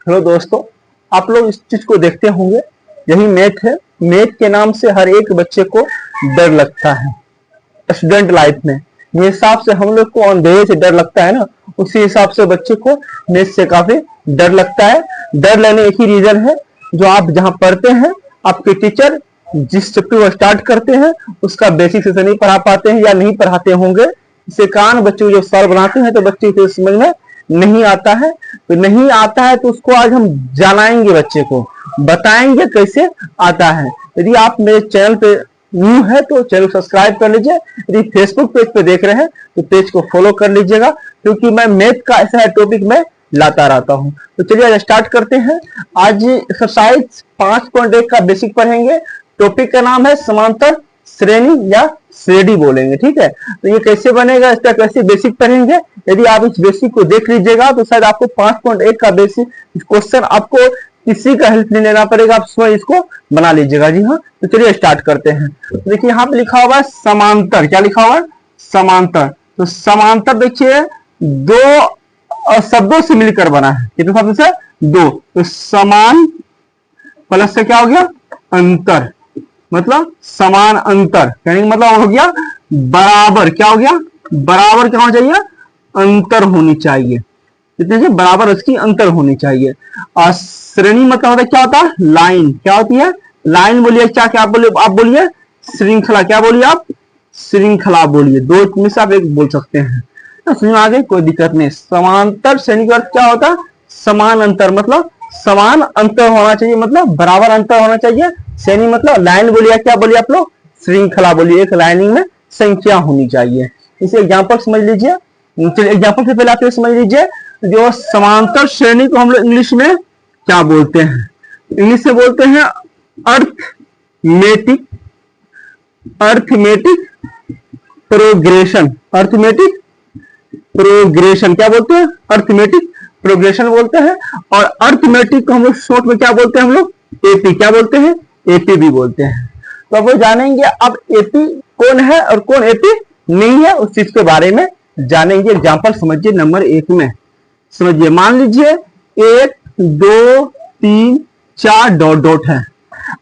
Hello दोस्तों, आप लोग इस चीज को देखते होंगे, यही मैथ है। मैथ के नाम से हर एक बच्चे को डर लगता है स्टूडेंट लाइफ में। मेरे हिसाब से हम लोग को अंधेरे से डर लगता है ना, उसी हिसाब से बच्चे को मैथ से काफी डर लगता है। डर लगने एक ही रीजन है, जो आप जहाँ पढ़ते हैं आपके टीचर जिस चैप्टर को स्टार्ट करते हैं उसका बेसिक से नहीं पढ़ा पाते हैं या नहीं पढ़ाते होंगे। इसके कारण बच्चे जो सवाल बनाते हैं तो बच्चे को समझ में नहीं आता है। तो नहीं आता है तो उसको आज हम जानाएंगे, बच्चे को बताएंगे कैसे आता है। यदि आप मेरे चैनल पे न्यू है तो चैनल सब्सक्राइब कर लीजिए। यदि फेसबुक पेज पे देख रहे हैं तो पेज को फॉलो कर लीजिएगा, क्योंकि मैं मैथ का ऐसा टॉपिक में लाता रहता हूं। तो चलिए आज स्टार्ट करते हैं। आज एक्सरसाइज 5.1 का बेसिक पढ़ेंगे। टॉपिक का नाम है समांतर श्रेणी या श्रेणी बोलेंगे, ठीक है। तो ये कैसे बनेगा, इसका कैसे बेसिक पढ़ेंगे। यदि आप इस बेसिक को देख लीजिएगा तो शायद आपको 5.1 का बेसिक क्वेश्चन आपको किसी का हेल्प नहीं लेना पड़ेगा, आप स्वयं इसको बना लीजिएगा। जी हाँ, तो चलिए स्टार्ट करते हैं। देखिए यहाँ पे लिखा हुआ है समांतर। क्या लिखा हुआ है? समांतर। तो समांतर देखिए दो शब्दों से मिलकर बना है। कितने शब्द से? दो। तो समान प्लस से क्या हो गया? अंतर, मतलब समान अंतर। कहने का मतलब हो गया बराबर। क्या हो गया? बराबर क्या होना चाहिए? अंतर होनी चाहिए। कितने बराबर उसकी अंतर होनी चाहिए। और श्रेणी मतलब होता है, क्या होता है? लाइन। क्या होती है? लाइन बोलिए। क्या क्या बोलिए? आप बोलिए श्रृंखला। क्या बोलिए आप? श्रृंखला बोलिए। दो में से आप एक बोल सकते हैं। तो समझ में आ गई, कोई दिक्कत नहीं। समांतर श्रेणी का अर्थ क्या होता है? समान अंतर, मतलब समान अंतर होना चाहिए, मतलब बराबर अंतर होना चाहिए। श्रेणी मतलब लाइन बोलिए। क्या बोलिए आप लोग? श्रृंखला बोलिए। एक लाइनिंग में संख्या होनी चाहिए। इसे एग्जाम्पल समझ लीजिए। चलिए एग्जाम्पल से पहले आप ये समझ लीजिए, जो समांतर श्रेणी को हम लोग इंग्लिश में क्या बोलते हैं? इंग्लिश से बोलते हैं arithmetic. Arithmetic progression. Arithmetic progression क्या बोलते हैं? अर्थमेटिक प्रोग्रेशन बोलते हैं। और अर्थमेटिक को हम लोग शॉर्ट में क्या बोलते हैं? हम लोग एपी। क्या बोलते हैं? एपी भी बोलते हैं। तो अब वो जानेंगे अब एपी कौन है और कौन एपी नहीं है, उस चीज के बारे में जानेंगे। एग्जाम्पल समझिए नंबर 1 में। समझिए, मान लीजिए 1 2 3 4 डॉट डॉट है।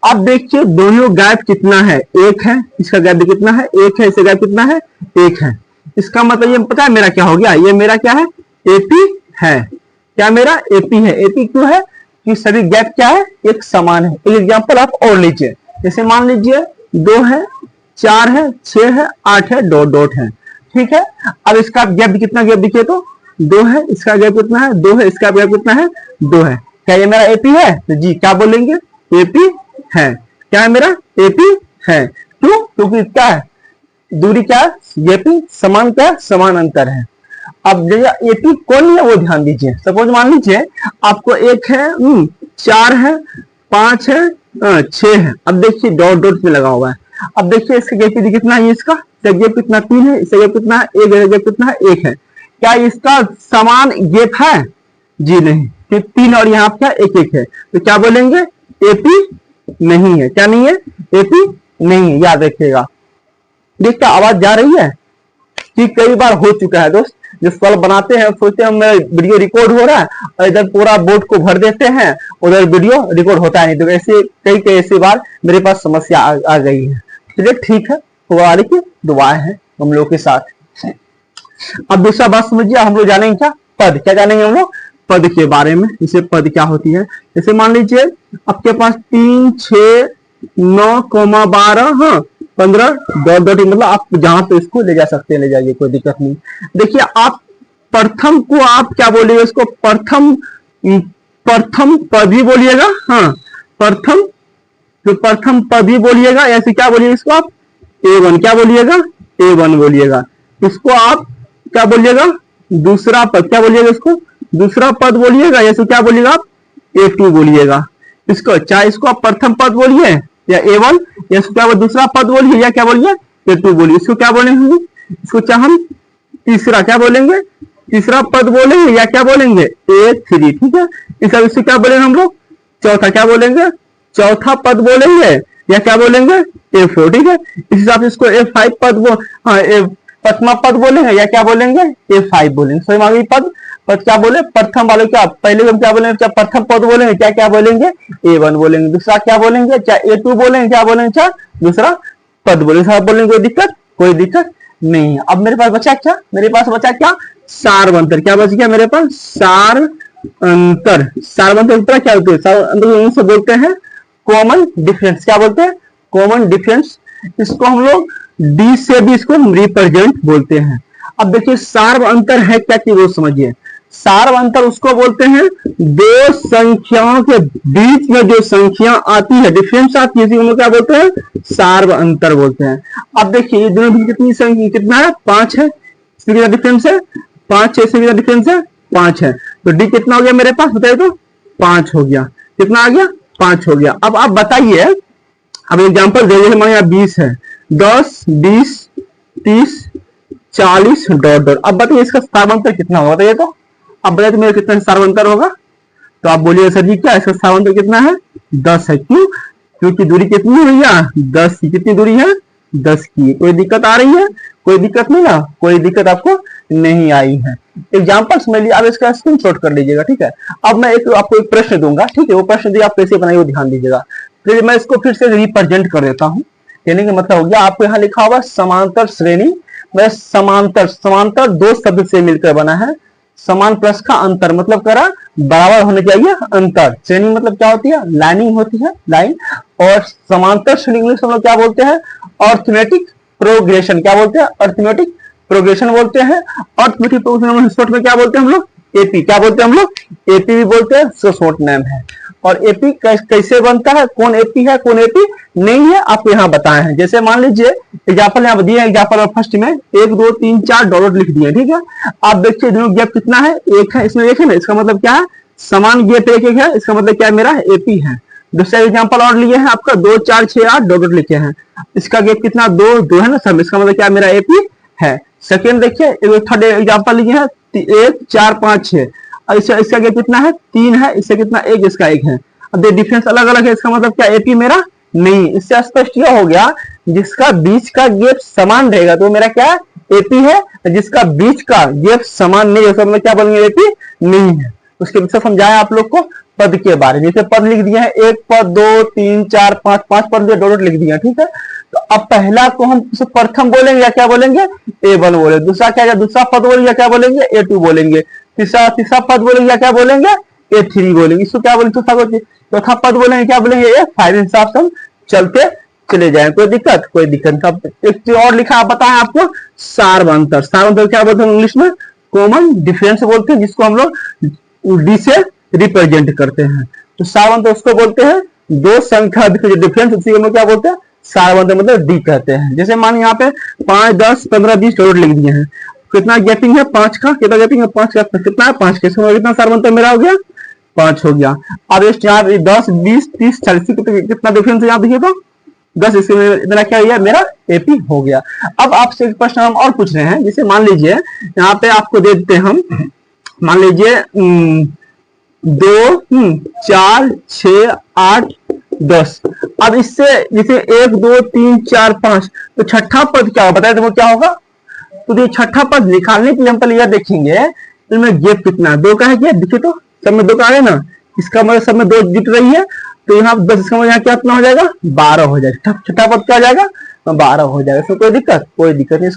अब देखिए दोनों गैप कितना है? 1 है। इसका गैप भी कितना है? 1 है। इसका गैप कितना है? 1 है। इसका मतलब ये पता है मेरा क्या हो गया? ये मेरा क्या है? एपी है। क्या मेरा? एपी है। एपी क्यों है? कि सभी गैप क्या है? एक समान है। एक एग्जाम्पल आप और लीजिए। जैसे मान लीजिए 2 है, 4 है, 6 है, 8 है, डॉट डॉट है। ठीक है। अब इसका गैप कितना गैप दिखे तो 2 है। इसका गैप कितना है? 2 है। इसका गैप कितना है? 2 है। क्या ये मेरा एपी है? तो जी क्या बोलेंगे? एपी है। क्या है मेरा? एपी है। क्यों? क्योंकि क्या है? दूरी क्या है? एपी समान क्या है? समान अंतर है। अब एपी कौन है वो ध्यान दीजिए। सपोज मान लीजिए आपको 1 है, 4 है, 5 है, 6 है। अब देखिए डॉट डॉट में लगा हुआ है। अब देखिए इसका गैप कितना है? इसका गैप कितना? 3 है। इसका गैप कितना है? 1 गैप कितना है? 1 है। क्या इसका समान गैप है? जी नहीं। फिर 3 और यहाँ क्या 1 1 है। तो क्या बोलेंगे? एपी नहीं है। क्या नहीं है? एपी नहीं है। याद रखिएगा। देखिए आवाज जा रही है कि कई बार हो चुका है दोस्त, जो सवाल बनाते हैं सोचते हैं मेरा वीडियो रिकॉर्ड हो रहा है और इधर पूरा बोर्ड को भर देते हैं, उधर वीडियो रिकॉर्ड होता है नहीं। तो ऐसे कई ऐसी बार मेरे पास समस्या आ गई है। चलिए ठीक है, खुदा की दुआएं हैं हम लोग के साथ। अब दूसरा बात समझिए, हम लोग जानेंगे क्या? पद। क्या जानेंगे हम लोग? पद के बारे में। इसे पद क्या होती है? जैसे मान लीजिए आपके पास 3 6 9 12 हाँ 15 डॉट डॉट, मतलब आप जहां पे इसको ले जा सकते हैं ले जाइए, कोई दिक्कत नहीं। देखिए आप प्रथम को आप क्या बोलिएगा? इसको प्रथम पद भी बोलिएगा। हाँ प्रथम, तो प्रथम पद भी बोलिएगा। ऐसे क्या बोलिएगा इसको आप? A1। क्या बोलिएगा? A1 बोलिएगा। इसको आप क्या बोलिएगा? दूसरा पद। क्या बोलिएगा इसको? दूसरा पद बोलिएगा। ऐसे क्या बोलिएगा आप? A2 बोलिएगा। इसको चाहे इसको आप प्रथम पद बोलिए या A1, या इसको क्या दूसरा पद बोलिए या क्या बोलिए? A2 बोलिए। इसको क्या बोलेंगे? इसको चाहे हम तीसरा क्या बोलेंगे? तीसरा पद बोलेंगे या क्या बोलेंगे? A3। ठीक है। इसको क्या बोलेंगे हम लोग? चौथा। क्या बोलेंगे? चौथा पद बोलेंगे या क्या बोलेंगे? A4। ठीक है। इस हिसाब से इसको A5 पद प्रथमा पद बोलेंगे या क्या बोलेंगे, A5 बोलेंगे। स्वयंभावी पद पद क्या बोले, प्रथम वाले क्या, पहले हम क्या बोलेंगे, क्या प्रथम पद बोलेंगे, क्या क्या बोलेंगे, A1 बोलेंगे। दूसरा क्या बोलेंगे, चाहे A2 बोलेंगे, क्या बोलेंगे, चाहे दूसरा पद बोलेंगे, बोलेंगे। कोई दिक्कत, कोई दिक्कत नहीं है। अब मेरे पास बचा क्या, मेरे पास बचा क्या, सार्वंतर। क्या बच गया मेरे पास, सार्वंतर। सार्वंतर क्या होते हैं, सार्वंतर से बोलते हैं कॉमन डिफरेंस। क्या बोलते हैं, कॉमन डिफरेंस। इसको हम लोग डी से भी इसको रिप्रेजेंट बोलते हैं। अब देखिए सार्व अंतर है क्या कि वो समझिए। सार्व अंतर उसको बोलते हैं दो संख्याओं के बीच में जो संख्या आती है, डिफरेंस आती है, इसी को क्या बोलते हैं, सार्व अंतर बोलते हैं। अब देखिए ये दोनों बीच कितनी संख्या, कितना है, 5 है। इसमें कितना डिफरेंस है, 5 है। इसमें कितना डिफरेंस है, 5 है। तो डी कितना हो गया मेरे पास, बताइए तो, 5 हो गया। कितना आ गया, 5 हो गया। अब आप बताइए, अब एग्जाम्पल दे, हमारे यहाँ 20 है, 10, 20, 30, 40 डॉट डॉट। अब बताइए इसका सार्वंतर कितना होगा, बताइए तो। अब बताइए तो मेरा कितना सार्वंतर होगा, तो आप बोलिए सर जी क्या इसका सार्वंतर कितना है, 10 है। क्यों, क्योंकि दूरी कितनी है भैया, 10 की। कितनी दूरी है, 10 की। कोई दिक्कत आ रही है, कोई दिक्कत नहीं ना, कोई दिक्कत आपको नहीं आई है। एग्जाम्पल समझ लीजिए, आप इसका स्क्रीनशॉट कर लीजिएगा, ठीक है। अब मैं आपको एक प्रश्न दूंगा, ठीक है, वो प्रश्न दिए आप कैसे बनाइए वो ध्यान दीजिएगा। फिर मैं इसको फिर से रिप्रेजेंट कर देता हूँ। कहने का मतलब हो गया, आपको यहाँ लिखा हुआ समांतर श्रेणी में समांतर, समांतर दो शब्द से मिलकर बना है। समान प्लस का अंतर मतलब करा बराबर होने चाहिए अंतर। श्रेणी मतलब क्या होती है, लाइनिंग होती है, लाइन। और समांतर श्रेणी इंग्लिश हम लोग क्या बोलते हैं, अर्थमेटिक प्रोग्रेशन। क्या बोलते हैं, अर्थमेटिक प्रोग्रेशन बोलते हैं। अर्थमेटिक प्रोग्रेशन शॉर्ट में क्या बोलते हैं हम लोग, एपी। क्या बोलते हैं हम लोग, एपी भी बोलते हैं, सो शॉर्ट नेम है। और एपी कैसे बनता है, कौन एपी है कौन एपी नहीं है, आपको यहाँ बताए हैं। जैसे मान लीजिए एग्जाम्पल यहाँ दिए, एग्जाम्पल फर्स्ट में 1 2 3 4 डॉट लिख दिए, ठीक है। आप देखिए दोनों गैप कितना है, 1 है, इसमें 1 है ना, इसका मतलब क्या है, समान गैप 1 1 है, इसका मतलब क्या है, मेरा एपी है। दूसरा एग्जाम्पल और लिए हैं आपका 2 4 6 8 डॉट लिखे हैं, इसका गैप कितना 2 2 है ना सब, इसका मतलब क्या मेरा एपी है। सेकेंड देखिए, थर्ड एग्जाम्पल लिए हैं 1 4 5 6, इसका गैप कितना है, 3 है, इससे कितना 1, इसका 1 है। अब डिफरेंस अलग अलग है, इसका मतलब क्या एपी मेरा नहीं। इससे स्पष्ट यह हो गया, जिसका बीच का गैप समान रहेगा तो मेरा क्या एपी है, जिसका बीच का गैप समान नहीं है तो मैं क्या बोलेंगे, एपी नहीं है। उसके पीछे समझाया आप लोग को पद के बारे में। जैसे पद लिख दिया है, 1 पद 2 3 4 5 5 पद डॉट लिख दिया, ठीक है। तो अब पहला को हम प्रथम बोलेंगे या क्या बोलेंगे, A1 बोलेंगे। दूसरा क्या, दूसरा पद बोलेंगे या क्या बोलेंगे, A2 बोलेंगे। तीसरा पद बोलेंगे या क्या बोलेंगे, A3 बोलेंगे। इसको क्या बोलेंगे, चौथा पद बोलेंगे क्या बोलेंगे, A5। हिसाब से हम चलते चले जाए, कोई दिक्कत कोई दिक्कत। अब एक चीज और लिखा बताएं आपको, सार्वंतर। सार्वंतर क्या बोलते हैं इंग्लिश में, कॉमन डिफरेंस बोलते हैं, जिसको हम लोग डी से रिप्रेजेंट करते हैं। तो सार्वंतर उसको बोलते हैं दो संख्या डिफरेंस, उसी को हम लोग क्या बोलते हैं, सार्वंतर मतलब डी कहते हैं। जैसे मान यहाँ पे 5 10 15 20 डॉट लिख दिए हैं, कितना गैपिंग है 5 का, कितना गैपिंग है 5 का, कितना है 5 के, कितना सार्वंतर मेरा हो गया, 5 हो गया। अब यहाँ 10 20 30 40 कितना डिफरेंस है, यहाँ देखिए तो 10, इसमें इतना क्या हुआ, मेरा एपी हो गया। अब आपसे एक प्रश्न हम और पूछ रहे हैं, जैसे मान लीजिए यहाँ पे आपको दे देते हम, मान लीजिए 2 4 6 8 10। अब इससे जैसे 1 2 3 4 5, तो छठा पद क्या होगा, बताए तो क्या होगा। तो ये छठा पद निकालने के लिए हम पहले यह देखेंगे इनमें गैप कितना है, 2 का है क्या, देखिए तो सब में 2 का है ना, इसका मतलब सब में 2 जुट रही है, तो यहाँ 10, इसका मतलब यहाँ क्या कितना हो जाएगा, 12 हो जाएगा। छठा पद क्या हो जाएगा, 12 हो जाएगा। इसमें कोई दिक्कत नहीं।